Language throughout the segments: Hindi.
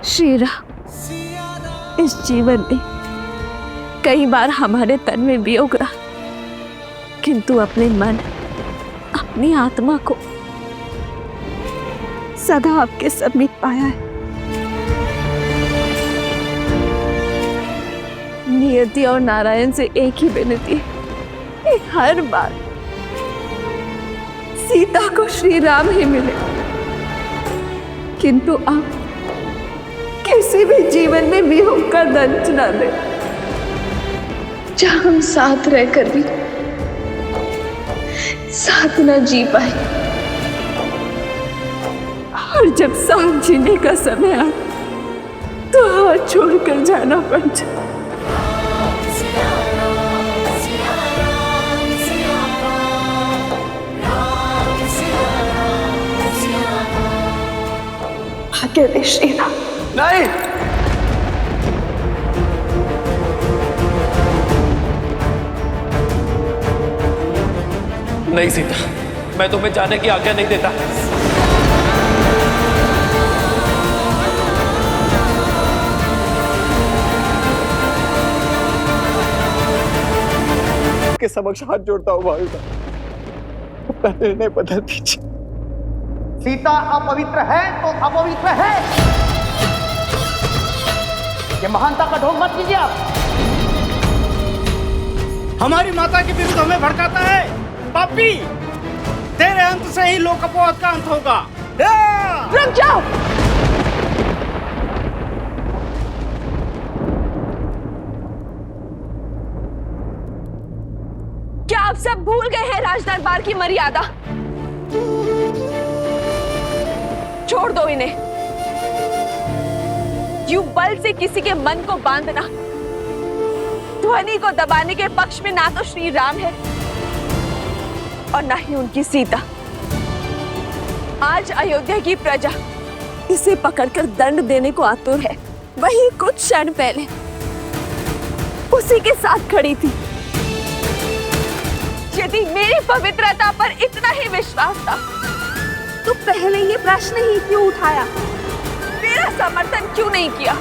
श्री राम, इस जीवन में कई बार हमारे तन में वियोग रहा, किंतु अपने मन, अपनी आत्मा को सदा आपके समीप पाया है। नियति और नारायण से एक ही विनती है कि हर बार सीता को श्री राम ही मिले, किंतु आप किसी भी जीवन में वियोग का दंश न दे, जहां हम साथ रहकर भी साथ न जी पाए, और जब साथ जीने का समय आए तो हाथ छोड़कर जाना पड़ जाए। अकेले श्री राम। नहीं, नहीं सीता, मैं तुम्हें जाने की आज्ञा नहीं देता। के समक्ष हाथ जोड़ता हूँ भाई, अपना निर्णय बदल दीजिए। सीता अपवित्र है तो अपवित्र है, ये महानता का ढोंग मत कीजिए आप। हमारी माता के विरुद्ध हमें भड़काता है पापी, तेरे अंत से ही लोक अपवाद का अंत होगा। रुक जाओ। क्या आप सब भूल गए हैं राज दरबार की मर्यादा? छोड़ दो इन्हें। यूं बल से किसी के मन को बांधना, ध्वनि को दबाने के पक्ष में ना तो श्री राम है और ना ही उनकी सीता। आज अयोध्या की प्रजा इसे पकड़कर दंड देने को आतुर है। वही कुछ क्षण पहले उसी के साथ खड़ी थी। यदि मेरी पवित्रता पर इतना ही विश्वास था तो पहले ये प्रश्न ही क्यों उठाया? मेरा समर्थन क्यों नहीं किया?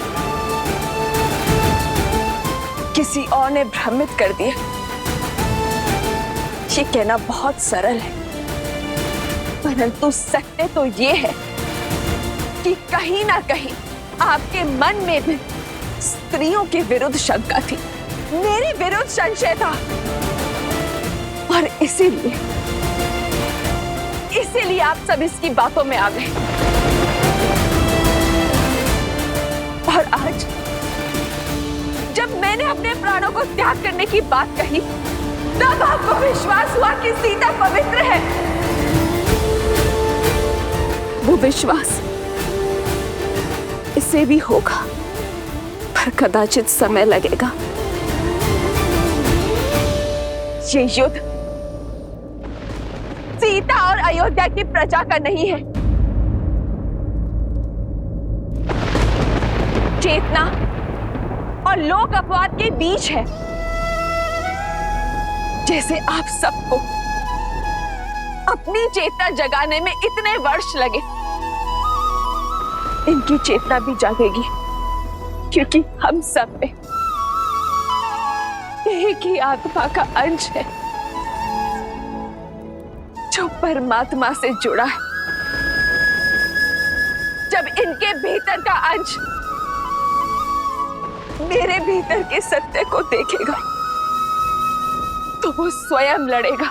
किसी और ने भ्रमित कर दिया। ये कहना बहुत सरल है, परंतु सत्य तो ये है कि कहीं ना कहीं आपके मन में भी स्त्रियों के विरुद्ध शंका थी, मेरे विरुद्ध संशय था, और इसीलिए आप सब इसकी बातों में आ गए। और आज जब मैंने अपने प्राणों को त्याग करने की बात कही, तब आपको विश्वास हुआ कि सीता पवित्र है। वो विश्वास इसे भी होगा, पर कदाचित समय लगेगा। ये युद्ध सीता और अयोध्या की प्रजा का नहीं है। चेतना और लोक अपवाद के बीच है। जैसे आप सबको अपनी चेतना जगाने में इतने वर्ष लगे, इनकी चेतना भी जागेगी, क्योंकि हम सब में एक ही आत्मा का अंश है जो परमात्मा से जुड़ा है। जब इनके भीतर का अंश मेरे भीतर के सत्य को देखेगा तो वो स्वयं लड़ेगा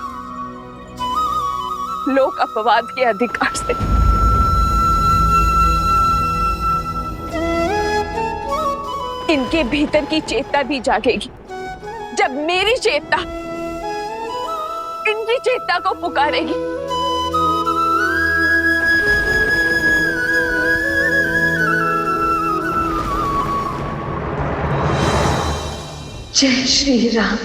लोक अपवाद के अधिकार से। इनके भीतर की चेतना भी जागेगी जब मेरी चेतना इनकी चेतना को पुकारेगी। जय श्री राम।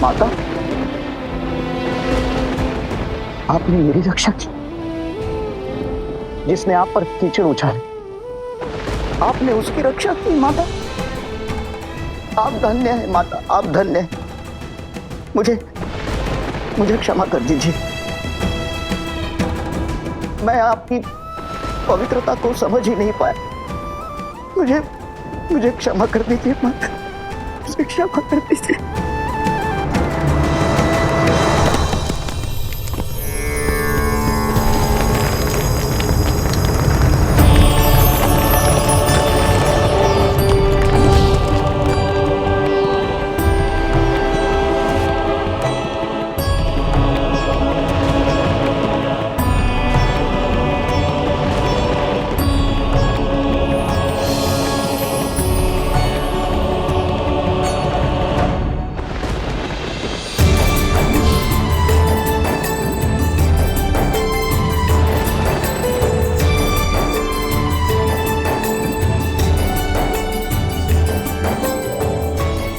माता, आपने मेरी रक्षा की। जिसने आप पर कीचड़ उछाले, आपने उसकी रक्षा की माता। आप धन्य है माता, आप धन्य है। मुझे क्षमा कर दीजिए। मैं आपकी पवित्रता को समझ ही नहीं पाया। मुझे क्षमा कर दीजिए माता, मुझे क्षमा कर दीजिए।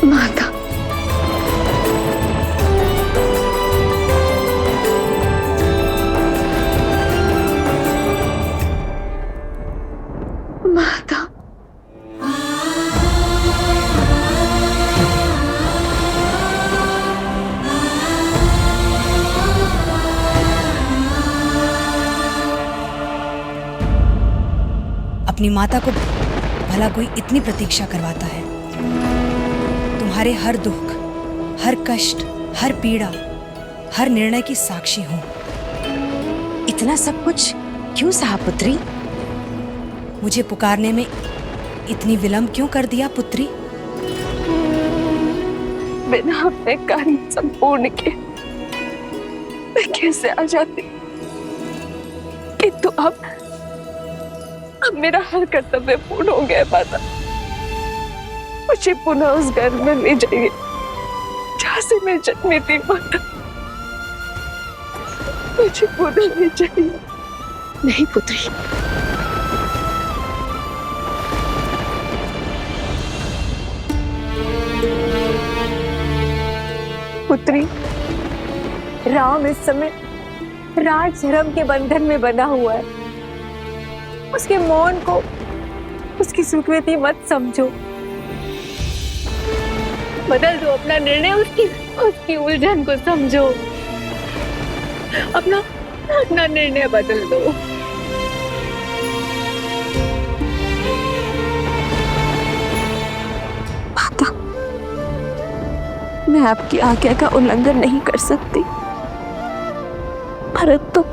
माता, माता, अपनी माता को भला कोई इतनी प्रतीक्षा करवाता है? तुम्हारे हर दुख, हर कष्ट, हर पीड़ा, हर निर्णय की साक्षी हूं। इतना सब कुछ क्यों सहा पुत्री? मुझे पुकारने में इतनी विलंब क्यों कर दिया पुत्री? बिना अपने कार्य संपूर्ण के मैं कैसे आ जाती? किंतु अब मेरा हर कर्तव्य पूर्ण हो गया माता। मुझे पुनः उस घर में ले जाइए जहाँ से मैं जन्मी थी माता। मुझे पुनः ले जाइए। नहीं पुत्री, पुत्री, राम इस समय राज धर्म के बंधन में बंधा हुआ है। उसके मौन को उसकी स्वीकृति मत समझो। बदल दो अपना निर्णय, उसकी उलझन को समझो। अपना निर्णय बदल दो। माता, मैं आपकी आज्ञा का उल्लंघन नहीं कर सकती, परंतु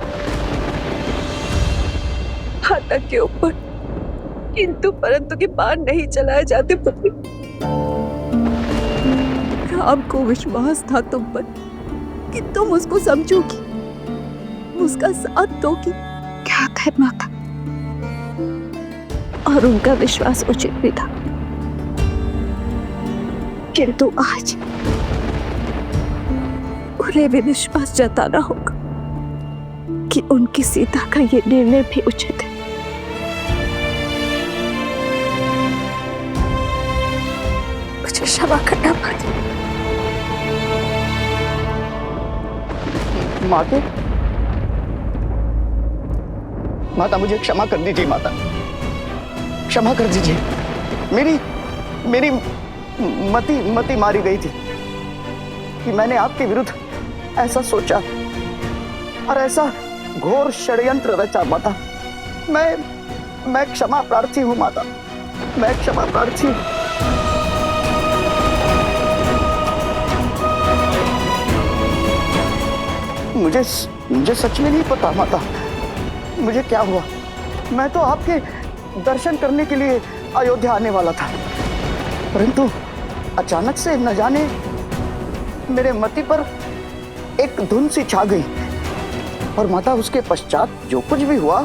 माता के ऊपर किंतु परंतु के बाण नहीं चलाए जाते पुत्री। राम को विश्वास था तुम पर कि तुम उसको समझोगी, उसका साथ दोगी। क्या है माता, और उनका विश्वास उचित भी था, किंतु आज उन्हें भी विश्वास जताना होगा कि उनकी सीता का ये निर्णय भी उचित है। मुझे क्षमा करना पड़ेगा। माता, मुझे क्षमा कर दीजिए माता, क्षमा कर दीजिए। मेरी मति मारी गई थी कि मैंने आपके विरुद्ध ऐसा सोचा और ऐसा घोर षड्यंत्र रचा माता। मैं क्षमा प्रार्थी हूँ माता, मैं क्षमा प्रार्थी हूँ। मुझे सच में नहीं पता माता, मुझे क्या हुआ। मैं तो आपके दर्शन करने के लिए अयोध्या आने वाला था, परंतु अचानक से न जाने मेरे मति पर एक धुन सी छा गई। और माता, उसके पश्चात जो कुछ भी हुआ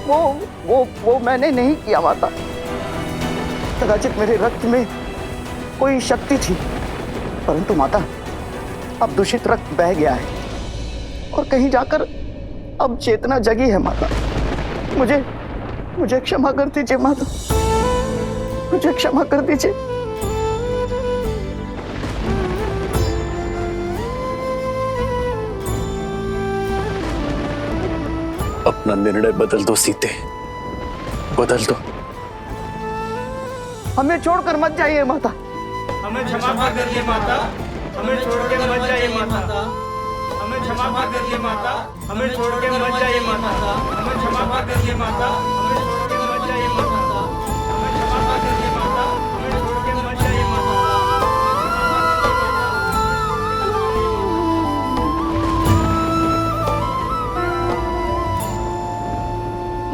वो मैंने नहीं किया माता। कदाचित मेरे रक्त में कोई शक्ति थी, परंतु माता अब दूषित रक्त बह गया है और कहीं जाकर अब चेतना जगी है माता। मुझे क्षमा कर दीजिए माता, मुझे क्षमा कर दीजिए। अपना निर्णय बदल दो सीते, बदल दो। हमें छोड़कर मत जाइए माता। हमें क्षमा कर दीजिए माता, हमें छोड़ के मत जाइए माता। हमें क्षमा कर दीजिए माता, हमें छोड़ के मत जाइए माता। हमें क्षमा कर दीजिए माता, हमें छोड़ के मत जाइए माता। हमें क्षमा कर दीजिए माता, हमें छोड़ के मत जाइए माता।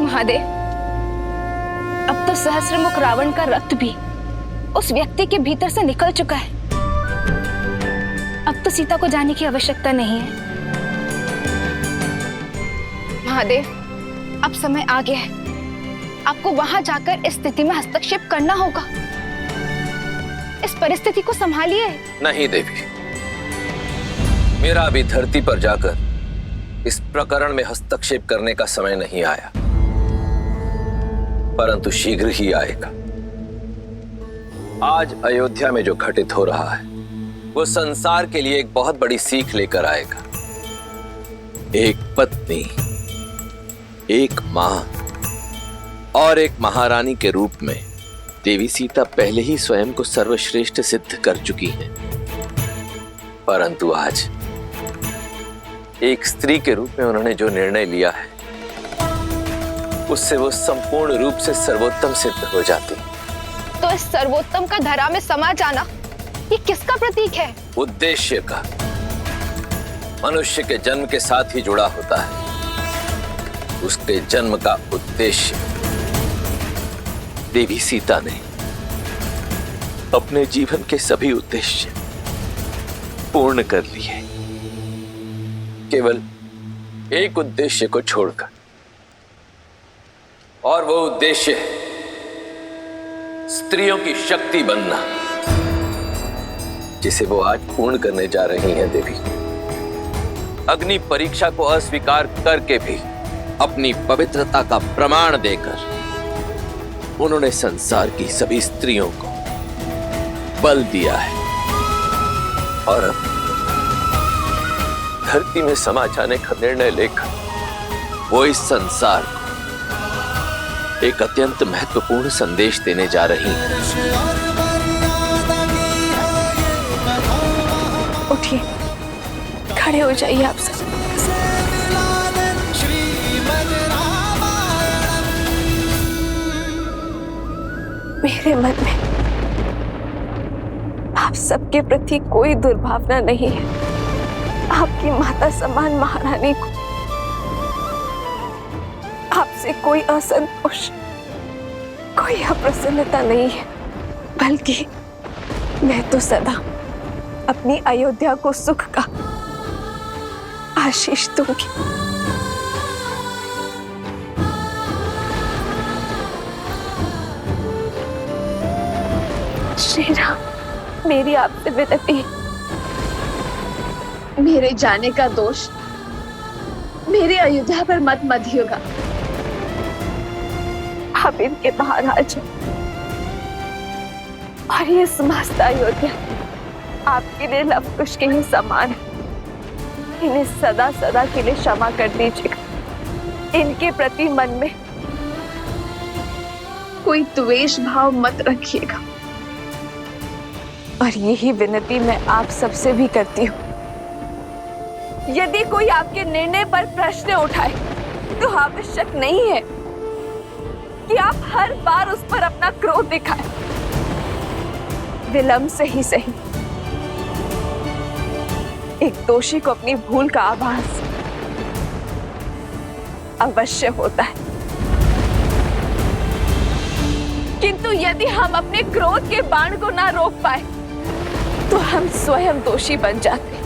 महादेव, अब तो सहस्त्रमुख रावण का रक्त भी उस व्यक्ति के भीतर से निकल चुका है। अब तो सीता को जाने की आवश्यकता नहीं है। महादेव, अब समय आ गया है। आपको वहां जाकर इस स्थिति में हस्तक्षेप करना होगा। इस परिस्थिति को संभालिए। नहीं देवी, मेरा अभी धरती पर जाकर इस प्रकरण में हस्तक्षेप करने का समय नहीं आया, परंतु शीघ्र ही आएगा। आज अयोध्या में जो घटित हो रहा है वो संसार के लिए एक बहुत बड़ी सीख लेकर आएगा। एक पत्नी, एक मां और एक महारानी के रूप में देवी सीता पहले ही स्वयं को सर्वश्रेष्ठ सिद्ध कर चुकी हैं, परंतु आज एक स्त्री के रूप में उन्होंने जो निर्णय लिया है उससे वो संपूर्ण रूप से सर्वोत्तम सिद्ध हो जाती। तो इस सर्वोत्तम का धरा में समा जाना ये किसका प्रतीक है? उद्देश्य का। मनुष्य के जन्म के साथ ही जुड़ा होता है उसके जन्म का उद्देश्य। देवी सीता ने अपने जीवन के सभी उद्देश्य पूर्ण कर लिए, केवल एक उद्देश्य को छोड़कर, और वो उद्देश्य है स्त्रियों की शक्ति बनना, जिसे वो आज पूर्ण करने जा रही हैं देवी। अग्नि परीक्षा को अस्वीकार करके भी अपनी पवित्रता का प्रमाण देकर उन्होंने संसार की सभी स्त्रियों को बल दिया है, और अब धरती में समा जाने का निर्णय लेकर वो इस संसार को एक अत्यंत महत्वपूर्ण संदेश देने जा रही हैं। उठिए, खड़े हो जाइए आप सब। मेरे मन में आप सबके प्रति कोई दुर्भावना नहीं है। आपकी माता समान महारानी को आपसे कोई असंतोष, कोई अप्रसन्नता नहीं है, बल्कि मैं तो सदा अपनी अयोध्या को सुख का आशीष दूंगी। श्री राम, मेरी आपसे विनती है, मेरे जाने का दोष मेरी अयोध्या पर मत मधिएगा। आप इनके बाहर आ जाओ और ये समस्त अयोध्या आपके लिए लवकुश के ही समान है। इन्हें सदा सदा के लिए क्षमा कर दीजिएगा। इनके प्रति मन में कोई द्वेष भाव मत रखिएगा। और यही विनती मैं आप सबसे भी करती हूँ। यदि कोई आपके निर्णय पर प्रश्न उठाए तो आवश्यक नहीं है कि आप हर बार उस पर अपना क्रोध दिखाएं। विलंब से ही सही एक दोषी को अपनी भूल का आभास अवश्य होता है, किंतु यदि हम अपने क्रोध के बाण को ना रोक पाए तो हम स्वयं दोषी बन जाते हैं।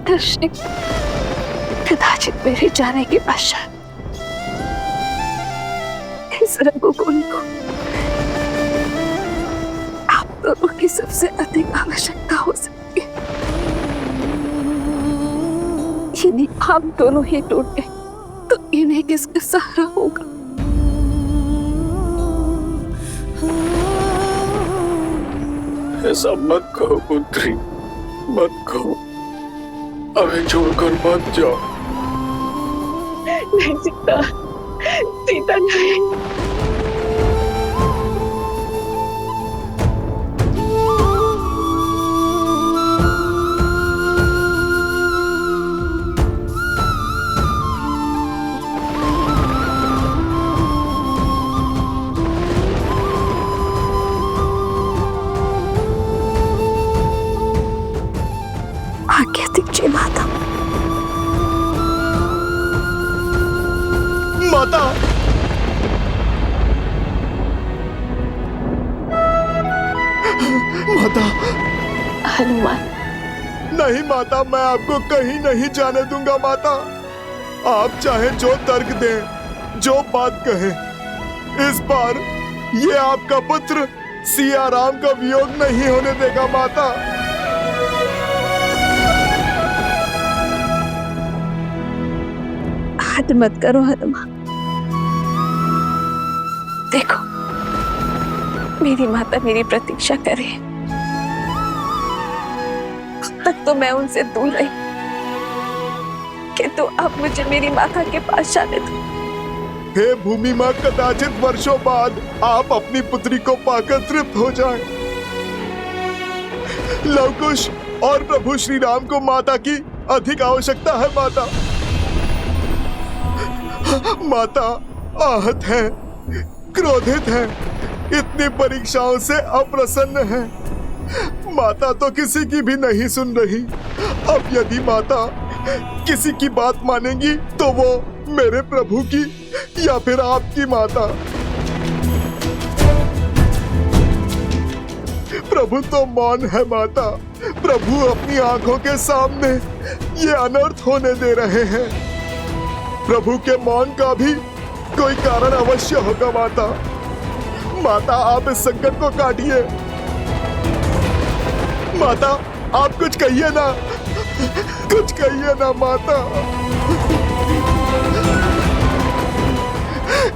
दर्शक, कदाचित मेरे जाने के पश्चात इस रघुकुल को आप दोनों की सबसे अधिक आवश्यकता हो सकती है। यदि आप दोनों ही टूट गए तो इन्हें किसका सहारा होगा? ऐसा मत कहो पुत्री, मत कहो। हमें छोड़कर मत जाओ। नहीं सीता, सीता नहीं। आज्ञा दीजिए माता। माता, माता। हनुमान, नहीं माता, मैं आपको कहीं नहीं जाने दूंगा माता। आप चाहे जो तर्क दें, जो बात कहें, इस बार ये आपका पुत्र सिया राम का वियोग नहीं होने देगा माता। हद मत करो हनुमान। देखो, मेरी माता मेरी प्रतीक्षा करे। अब तक तो मैं उनसे दूर रही, किंतु अब मुझे मेरी माता के पास जाने दो। हे भूमि मां, कदाचित वर्षों बाद आप अपनी पुत्री को पाकर तृप्त हो जाएं। लवकुश और प्रभु श्री राम को माता की अधिक आवश्यकता है माता। माता आहत है, क्रोधित है, इतनी परीक्षाओं से अप्रसन्न है। माता तो किसी की भी नहीं सुन रही। अब यदि माता किसी की बात मानेंगी तो वो मेरे प्रभु की या फिर आपकी माता। प्रभु तो मौन है माता। प्रभु अपनी आंखों के सामने ये अनर्थ होने दे रहे हैं। प्रभु के मौन का भी कोई कारण अवश्य होगा माता। माता, आप इस संकट को काटिए। माता, आप कुछ कहिए ना, कुछ कहिए ना माता,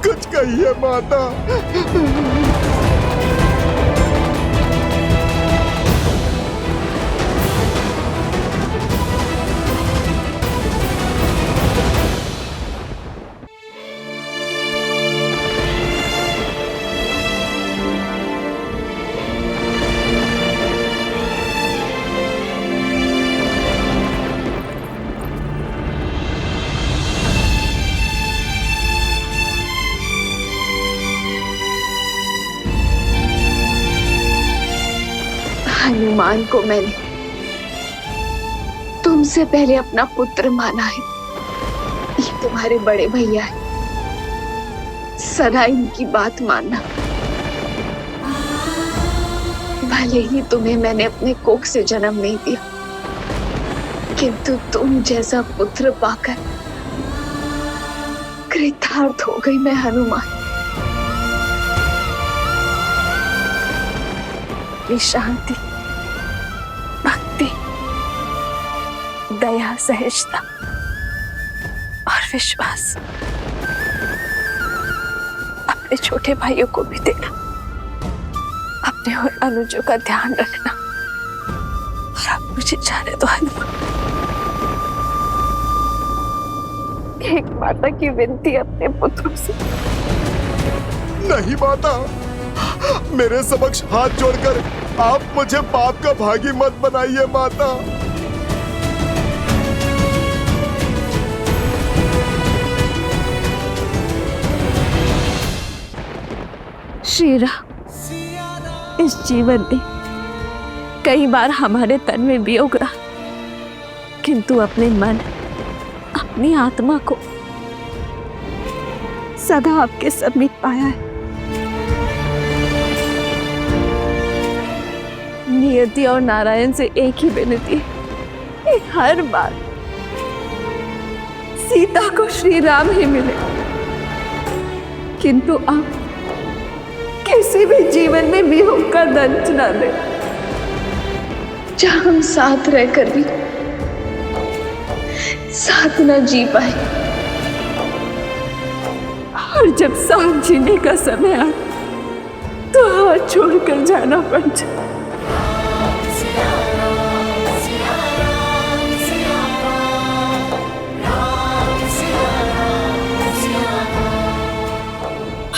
कुछ कहिए माता। हनुमान को मैंने तुमसे पहले अपना पुत्र माना है। ये तुम्हारे बड़े भैया है, सदा इनकी बात मानना। भले ही तुम्हें मैंने अपने कोख से जन्म नहीं दिया, किंतु तुम जैसा पुत्र पाकर कृतार्थ हो गई मैं हनुमान। ये शांति, भक्ति, दया, सहजता और विश्वास अपने छोटे भाइयों को भी देना। अपने और अनुजों का ध्यान रखना। और अब मुझे जाने दो हनुमान। एक माता की विनती अपने पुत्रों से। नहीं माता, मेरे समक्ष हाथ जोड़कर आप मुझे पाप का भागी मत बनाइए माता। श्री राम, इस जीवन में कई बार हमारे तन में वियोग रहा, किंतु अपने मन, अपनी आत्मा को सदा आपके समीप पाया है। नियति और नारायण से एक ही विनती है, हर बार सीता को श्री राम ही मिले, किंतु आप किसी भी जीवन में वियोग का दंश न दे। जहां हम साथ रहकर भी साथ न जी पाए, और जब सांस जीने का समय आए तो हाथ छोड़कर जाना पड़ जाए।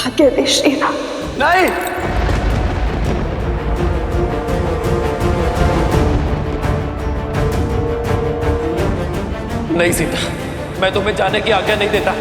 आगे दे श्रीराम। नहीं, नहीं सीता, मैं तुम्हें जाने की आज्ञा नहीं देता।